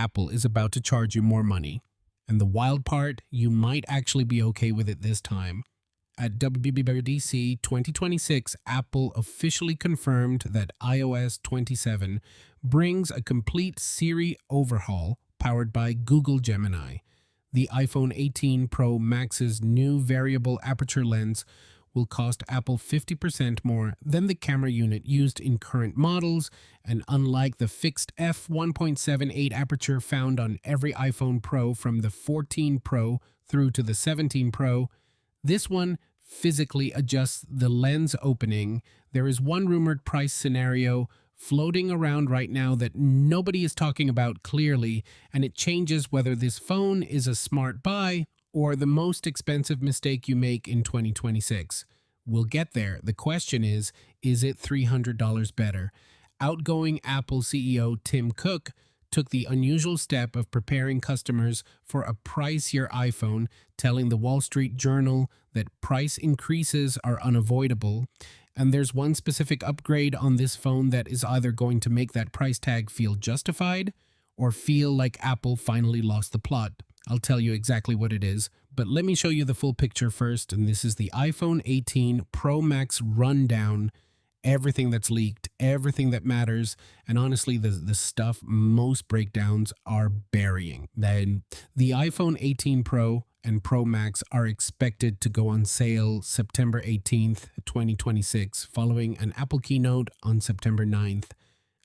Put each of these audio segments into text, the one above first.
Apple is about to charge you more money. And the wild part, you might actually be okay with it this time. At WWDC 2026, Apple officially confirmed that iOS 27 brings a complete Siri overhaul powered by Google Gemini. The iPhone 18 Pro Max's new variable aperture lens will cost Apple 50% more than the camera unit used in current models, and unlike the fixed f1.78 aperture found on every iPhone Pro from the 14 Pro through to the 17 Pro, this one physically adjusts the lens opening. There is one rumored price scenario floating around right now that nobody is talking about clearly, and it changes whether this phone is a smart buy or the most expensive mistake you make in 2026. We'll get there. The question is it $300 better? Outgoing Apple CEO Tim Cook took the unusual step of preparing customers for a pricier iPhone, telling the Wall Street Journal that price increases are unavoidable. And there's one specific upgrade on this phone that is either going to make that price tag feel justified or feel like Apple finally lost the plot. I'll tell you exactly what it is, but let me show you the full picture first. And this is the iPhone 18 Pro Max rundown. Everything that's leaked, everything that matters, and honestly, the stuff most breakdowns are burying. Then the iPhone 18 Pro and Pro Max are expected to go on sale September 18th, 2026, following an Apple keynote on September 9th.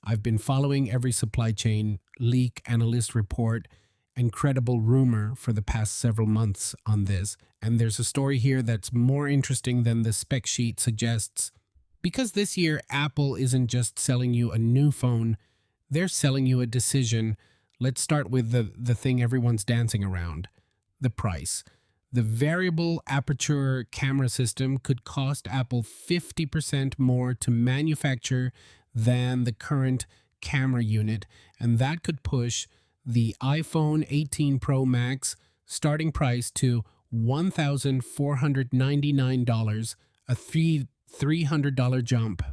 I've been following every supply chain, leak, analyst report, and credible rumor for the past several months on this, and there's a story here that's more interesting than the spec sheet suggests. Because this year, Apple isn't just selling you a new phone, they're selling you a decision. Let's start with the thing everyone's dancing around, the price. The variable aperture camera system could cost Apple 50% more to manufacture than the current camera unit, and that could push the iPhone 18 Pro Max starting price to $1,499, a $300 jump.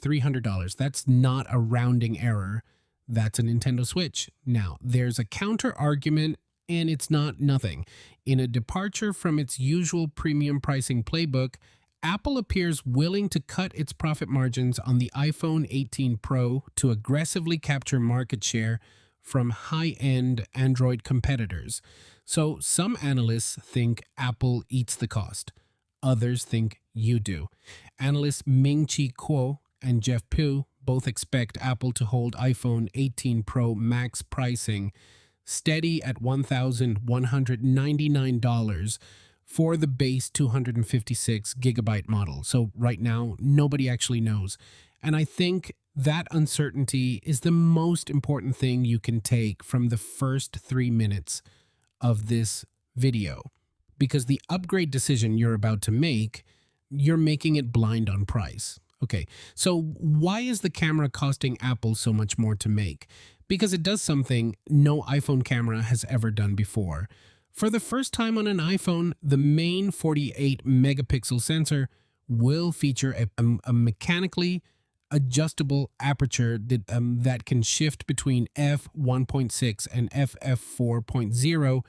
$300. That's not a rounding error. That's a Nintendo Switch. Now, there's a counter argument, and it's not nothing. In a departure from its usual premium pricing playbook, Apple appears willing to cut its profit margins on the iPhone 18 Pro to aggressively capture market share from high-end Android competitors. So some analysts think Apple eats the cost. Others think you do. Analysts Ming-Chi Kuo and Jeff Pu both expect Apple to hold iPhone 18 Pro Max pricing steady at $1,199 for the base 256 gigabyte model. So right now, nobody actually knows. And I think that uncertainty is the most important thing you can take from the first 3 minutes of this video. Because the upgrade decision you're about to make, you're making it blind on price. Okay, so why is the camera costing Apple so much more to make? Because it does something no iPhone camera has ever done before. For the first time on an iPhone, the main 48 megapixel sensor will feature a mechanically adjustable aperture that can shift between f1.6 and ff4.0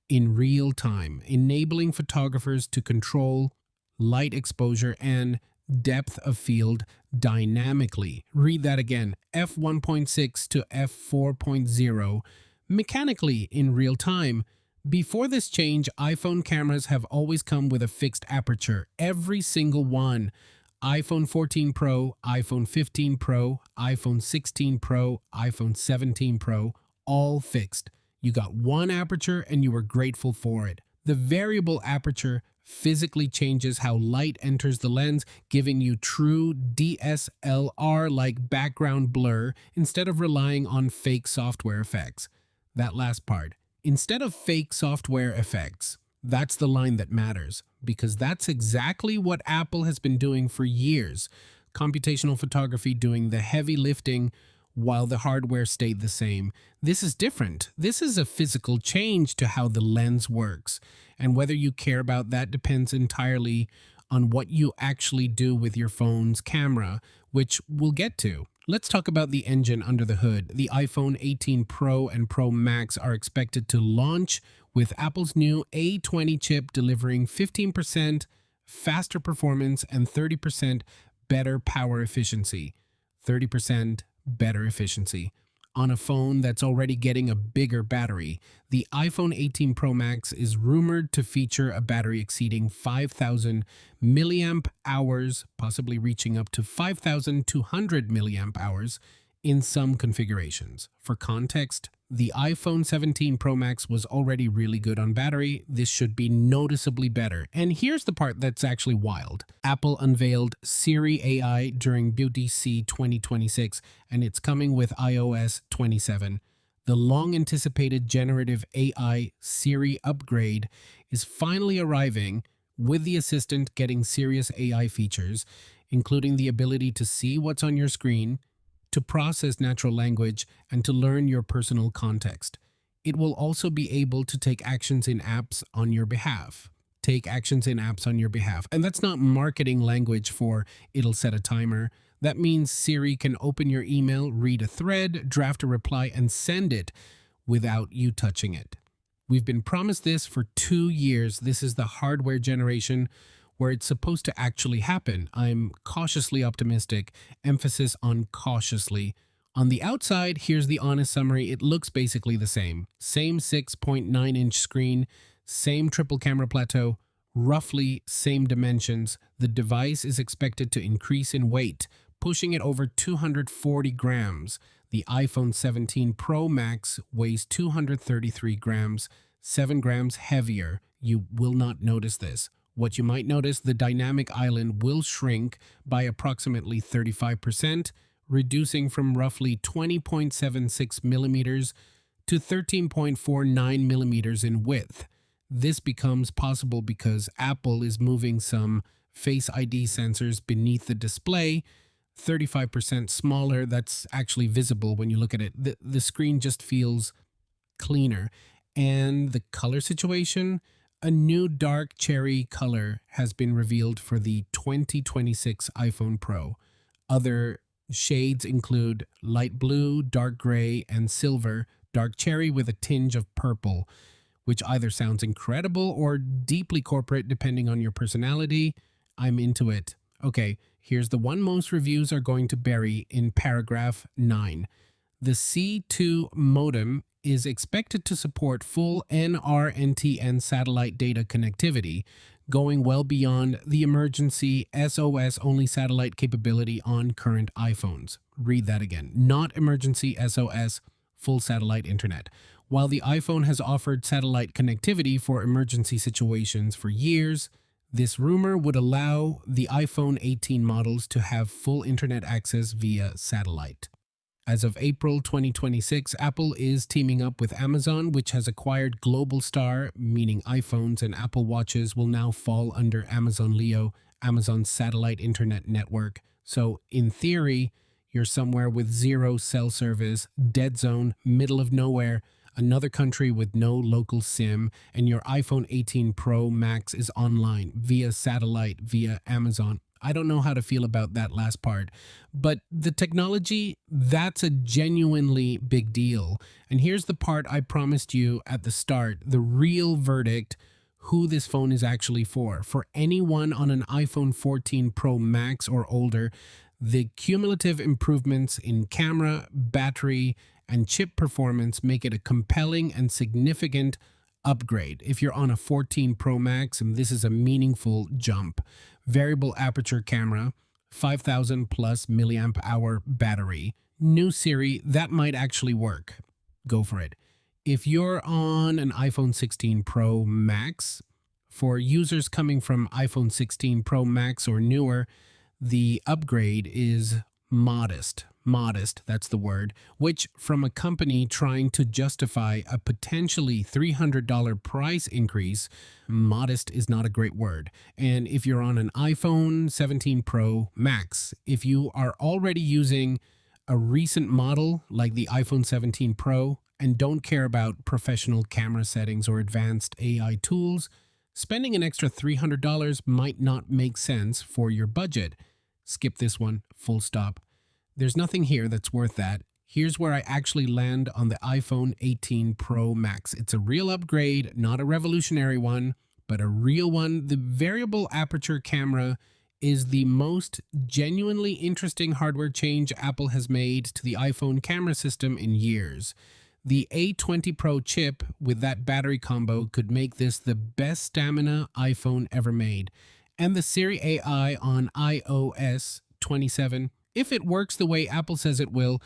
in real time, enabling photographers to control light exposure and depth of field dynamically. Read that again, f1.6 to f4.0, mechanically in real time. Before this change, iPhone cameras have always come with a fixed aperture, every single one. iPhone 14 Pro, iPhone 15 Pro, iPhone 16 Pro, iPhone 17 Pro, all fixed. You got one aperture and you were grateful for it. The variable aperture physically changes how light enters the lens, giving you true DSLR-like background blur instead of relying on fake software effects. That last part. Instead of fake software effects, that's the line that matters, because that's exactly what Apple has been doing for years. Computational photography doing the heavy lifting while the hardware stayed the same. This is different. This is a physical change to how the lens works. And whether you care about that depends entirely on what you actually do with your phone's camera, which we'll get to. Let's talk about the engine under the hood. The iPhone 18 Pro and Pro Max are expected to launch with Apple's new A20 chip, delivering 15% faster performance and 30% better power efficiency. 30% better efficiency. On a phone that's already getting a bigger battery, the iPhone 18 Pro Max is rumored to feature a battery exceeding 5,000 milliamp hours, possibly reaching up to 5,200 milliamp hours in some configurations. For context, the iPhone 17 Pro Max was already really good on battery. This should be noticeably better. And here's the part that's actually wild. Apple unveiled Siri AI during BDC 2026, and it's coming with iOS 27. The long-anticipated generative AI Siri upgrade is finally arriving, with the assistant getting serious AI features, including the ability to see what's on your screen, to process natural language, and to learn your personal context. It will also be able to take actions in apps on your behalf. Take actions in apps on your behalf. And that's not marketing language for it'll set a timer. That means Siri can open your email, read a thread, draft a reply, and send it without you touching it. We've been promised this for 2 years. This is the hardware generation where it's supposed to actually happen. I'm cautiously optimistic, emphasis on cautiously. On the outside, here's the honest summary. It looks basically the same. Same 6.9-inch screen, same triple camera plateau, roughly same dimensions. The device is expected to increase in weight, pushing it over 240 grams. The iPhone 17 Pro Max weighs 233 grams, 7 grams heavier. You will not notice this. What you might notice, the dynamic island will shrink by approximately 35%, reducing from roughly 20.76 millimeters to 13.49 millimeters in width. This becomes possible because Apple is moving some Face ID sensors beneath the display, 35% smaller. That's actually visible when you look at it. The screen just feels cleaner. And the color situation, a new dark cherry color has been revealed for the 2026 iPhone Pro. Other shades include light blue, dark gray, and silver, dark cherry with a tinge of purple, which either sounds incredible or deeply corporate depending on your personality. I'm into it. Okay, here's the one most reviews are going to bury in paragraph 9. The C2 modem is expected to support full NR-NTN satellite data connectivity, going well beyond the emergency SOS-only satellite capability on current iPhones. Read that again. Not emergency SOS, full satellite internet. While the iPhone has offered satellite connectivity for emergency situations for years, this rumor would allow the iPhone 18 models to have full internet access via satellite. As of April 2026, Apple is teaming up with Amazon, which has acquired Globalstar, meaning iPhones and Apple Watches will now fall under Amazon Leo, Amazon's satellite internet network. So, in theory, you're somewhere with zero cell service, dead zone, middle of nowhere, another country with no local SIM, and your iPhone 18 Pro Max is online via satellite, via Amazon. I don't know how to feel about that last part, but the technology, that's a genuinely big deal. And here's the part I promised you at the start, the real verdict, who this phone is actually for. For anyone on an iPhone 14 Pro Max or older, the cumulative improvements in camera, battery, and chip performance make it a compelling and significant upgrade. If you're on a 14 Pro Max, and this is a meaningful jump. Variable aperture camera, 5,000 plus milliamp hour battery. New Siri, that might actually work. Go for it. If you're on an iPhone 16 Pro Max, for users coming from iPhone 16 Pro Max or newer, the upgrade is modest. Modest, that's the word, which from a company trying to justify a potentially $300 price increase, modest is not a great word. And if you're on an iPhone 17 Pro Max, if you are already using a recent model like the iPhone 17 Pro and don't care about professional camera settings or advanced AI tools, spending an extra $300 might not make sense for your budget. Skip this one, full stop. There's nothing here that's worth that. Here's where I actually land on the iPhone 18 Pro Max. It's a real upgrade, not a revolutionary one, but a real one. The variable aperture camera is the most genuinely interesting hardware change Apple has made to the iPhone camera system in years. The A20 Pro chip with that battery combo could make this the best stamina iPhone ever made. And the Siri AI on iOS 27, if it works the way Apple says it will,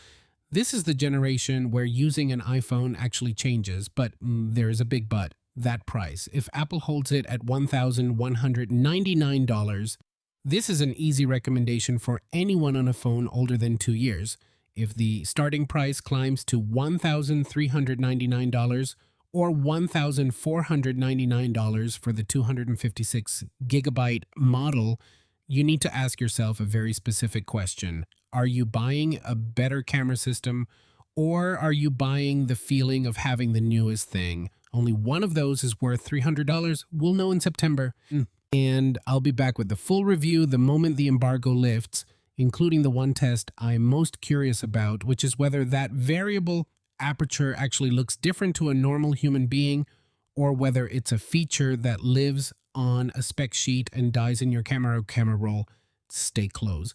this is the generation where using an iPhone actually changes. But there is a big but. That price. If Apple holds it at $1,199, this is an easy recommendation for anyone on a phone older than 2 years. If the starting price climbs to $1,399 or $1,499 for the 256 gigabyte model, you need to ask yourself a very specific question. Are you buying a better camera system, or are you buying the feeling of having the newest thing? Only one of those is worth $300. We'll know in September. And I'll be back with the full review the moment the embargo lifts, including the one test I'm most curious about, which is whether that variable aperture actually looks different to a normal human being, or whether it's a feature that lives on a spec sheet and dies in your camera roll. Stay close.